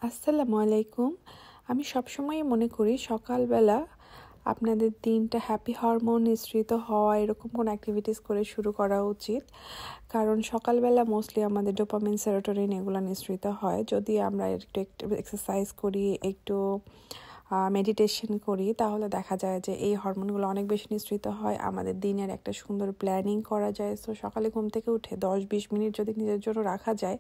আসসালামু আলাইকুম। আমি সবসময়ই মনে করি সকালবেলা আপনাদের দিনটা হ্যাপি হরমোন নিঃসৃত হওয়া এরকম কোনো অ্যাক্টিভিটিস করে শুরু করা উচিত। কারণ সকালবেলা মোস্টলি আমাদের ডোপামিন, সেরোটোনিন এগুলো নিঃসৃত হয়। যদি আমরা একটু এক্সারসাইজ করি, একটু মেডিটেশন করি, তাহলে দেখা যায় যে এই হরমোনগুলো অনেক বেশি নিঃসৃত হয়। আমাদের দিনের একটা সুন্দর প্ল্যানিং করা যায়। সো সকালে ঘুম থেকে উঠে 10-20 মিনিট যদি নিজের জন্য রাখা যায়,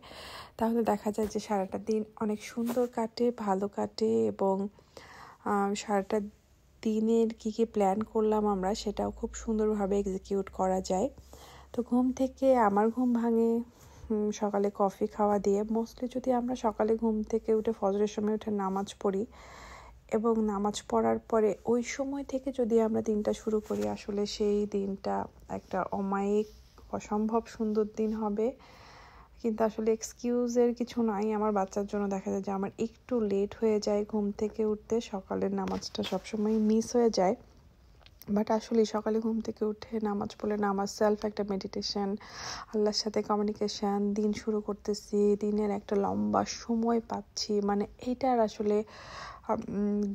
তাহলে দেখা যায় যে সারাটা দিন অনেক সুন্দর কাটে, ভালো কাটে এবং সারাটা দিনের কী কী প্ল্যান করলাম আমরা সেটাও খুব সুন্দরভাবে এক্সিকিউট করা যায়। তো ঘুম থেকে আমার ঘুম ভাঙে সকালে কফি খাওয়া দিয়ে। মোস্টলি যদি আমরা সকালে ঘুম থেকে উঠে ফজরের সময় উঠে নামাজ পড়ি এবং নামাজ পড়ার পরে ওই সময় থেকে যদি আমরা দিনটা শুরু করি, আসলে সেই দিনটা একটা অমায়িক অসম্ভব সুন্দর দিন হবে। কিন্তু আসলে এক্সকিউজের কিছু নাই। আমার বাচ্চার জন্য দেখা যায় যে আমার একটু লেট হয়ে যায় ঘুম থেকে উঠতে, সকালের নামাজটা সবসময় মিস হয়ে যায়। বাট আসলে সকালে ঘুম থেকে উঠে নামাজ পড়লে নামাজ সেলফ একটা মেডিটেশন, আল্লাহর সাথে কমিউনিকেশান, দিন শুরু করতেছি, দিনের একটা লম্বা সময় পাচ্ছি, মানে এইটার আসলে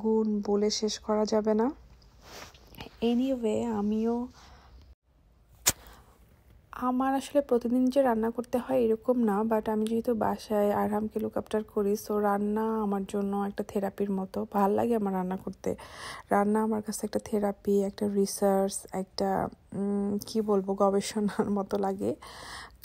গুণ বলে শেষ করা যাবে না। এনিওয়ে আমার আসলে প্রতিদিন যে রান্না করতে হয় এরকম না, বাট আমি যেহেতু বাসায় আরহামকে লুক আফটার করি, সো রান্না আমার জন্য একটা থেরাপির মতো। ভাল লাগে আমার রান্না করতে। রান্না আমার কাছে একটা থেরাপি, একটা রিসার্চ, একটা কি বলবো, গবেষণার মতো লাগে।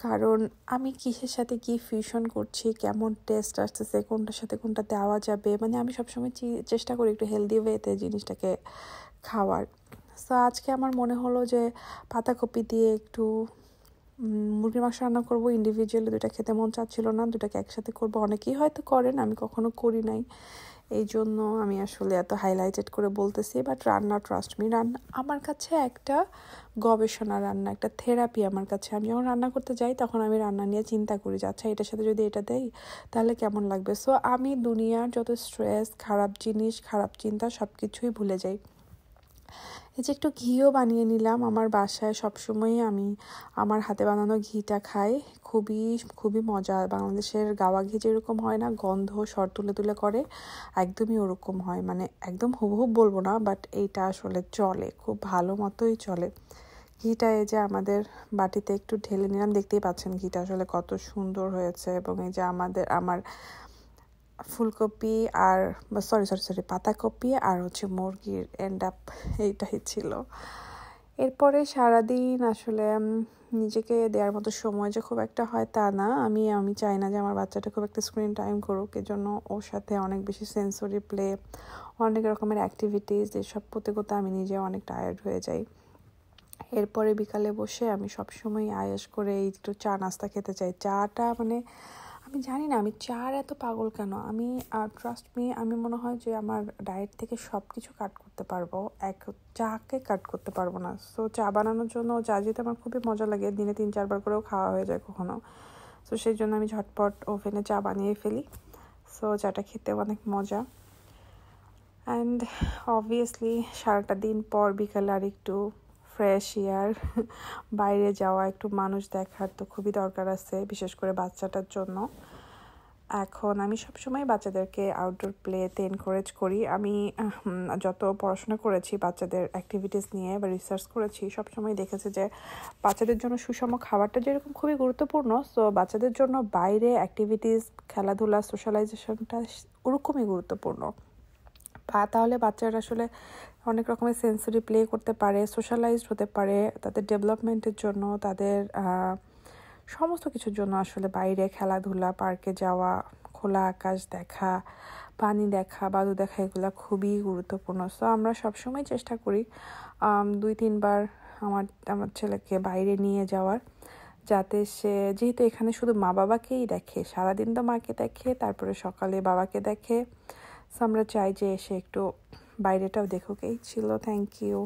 কারণ আমি কিসের সাথে কি ফিউশন করছি, কেমন টেস্ট আসতেছে, কোনটার সাথে কোনটা দেওয়া যাবে, মানে আমি সবসময় চেষ্টা করি একটু হেলদি ওয়েতে জিনিসটাকে খাওয়ার। সো আজকে আমার মনে হলো যে পাতাকপি দিয়ে একটু মুরগির মাংস রান্না করবো। ইন্ডিভিজুয়ালি দুটা খেতে মন চাচ্ছিল না, দুটাকে একসাথে করবো। অনেকেই হয়তো করেন, আমি কখনো করি নাই, এই জন্য আমি আসলে এত হাইলাইটেড করে বলতেছি। বাট রান্না, ট্রাস্ট মি, রান্না আমার কাছে একটা গবেষণা, রান্না একটা থেরাপি আমার কাছে। আমি যখন রান্না করতে যাই তখন আমি রান্না নিয়ে চিন্তা করি যে আচ্ছা এটার সাথে যদি এটা দেই তাহলে কেমন লাগবে। সো আমি দুনিয়ার যত স্ট্রেস, খারাপ জিনিস, খারাপ চিন্তা সব কিছুই ভুলে যাই। এই যে একটু ঘিও বানিয়ে নিলাম। আমার বাসায় সবসময়ই আমি আমার হাতে বানানো ঘিটা খাই, খুবই খুবই মজা। বাংলাদেশের গাওয়া ঘি যেরকম হয় না, গন্ধ সর তুলে তুলে করে, একদমই ওরকম হয়। মানে একদম হুবহুব বলবো না, বাট এইটা আসলে চলে, খুব ভালো মতোই চলে। ঘিটা এই যে আমাদের বাটিতে একটু ঢেলে নিলাম, দেখতেই পাচ্ছেন ঘিটা আসলে কত সুন্দর হয়েছে। এবং এই যে আমার ফুলকপি আর সরি পাতাকপি আর হচ্ছে মুরগির আপ এইটাই ছিল। এরপরে সারাদিন আসলে নিজেকে দেওয়ার মতো সময় যে খুব একটা হয় তা না। আমি চাই না যে আমার বাচ্চাটা খুব একটা স্ক্রিন টাইম করুক, এজন্য ওর সাথে অনেক বেশি সেন্সরি প্লে, অনেক রকমের অ্যাক্টিভিটিস, এসব করতে করতে আমি নিজে অনেক টায়ার্ড হয়ে যাই। এরপরে বিকালে বসে আমি সবসময় আয়েশ করে একটু চা নাস্তা খেতে চাই। চাটা মানে আমি জানি না আমি চার এত পাগল কেন। আমি ট্রাস্ট মি, আমি মনে হয় যে আমার ডায়েট থেকে সব কিছু কাট করতে পারবো, চাকে কাট করতে পারবো না। সো চা বানানোর জন্য চা যেতে আমার খুবই মজা লাগে, দিনে 3-4 বার করেও খাওয়া হয়ে যায় কখনো। সো সেই জন্য আমি ঝটপট ওভেনে চা বানিয়ে ফেলি। সো চাটা খেতেও অনেক মজা। অ্যান্ড অবভিয়াসলি সারাটা দিন পর বিকালে আর একটু ফ্রেশ এয়ার, বাইরে যাওয়া, একটু মানুষ দেখার তো খুবই দরকার আছে, বিশেষ করে বাচ্চাটার জন্য। এখন আমি সবসময় বাচ্চাদেরকে আউটডোর প্লেতে এনকারেজ করি। আমি যত পড়াশোনা করেছি বাচ্চাদের অ্যাক্টিভিটিস নিয়ে বা রিসার্চ করেছি, সবসময় দেখেছি যে বাচ্চাদের জন্য সুষম খাবারটা যেরকম খুবই গুরুত্বপূর্ণ, সো বাচ্চাদের জন্য বাইরে অ্যাক্টিভিটিস, খেলাধুলা, সোশ্যালাইজেশনটা ওরকমই গুরুত্বপূর্ণ। তাহলে বাচ্চারা আসলে অনেক রকমের সেন্সরি প্লে করতে পারে, সোশ্যালাইজড হতে পারে, তাদের ডেভেলপমেন্টের জন্য, তাদের সমস্ত কিছুর জন্য আসলে বাইরে খেলাধুলা, পার্কে যাওয়া, খোলা আকাশ দেখা, পানি দেখা, বালু দেখা, এগুলো খুবই গুরুত্বপূর্ণ। সো আমরা সবসময় চেষ্টা করি 2-3 বার আমার ছেলেকে বাইরে নিয়ে যাওয়ার, যাতে সে, যেহেতু এখানে শুধু মা বাবাকেই দেখে, সারাদিন তো মাকে দেখে, তারপরে সকালে বাবাকে দেখে, সো আমরা চাই যে সে একটু বাইরেটাও দেখুক। এই ছিল, থ্যাংক ইউ।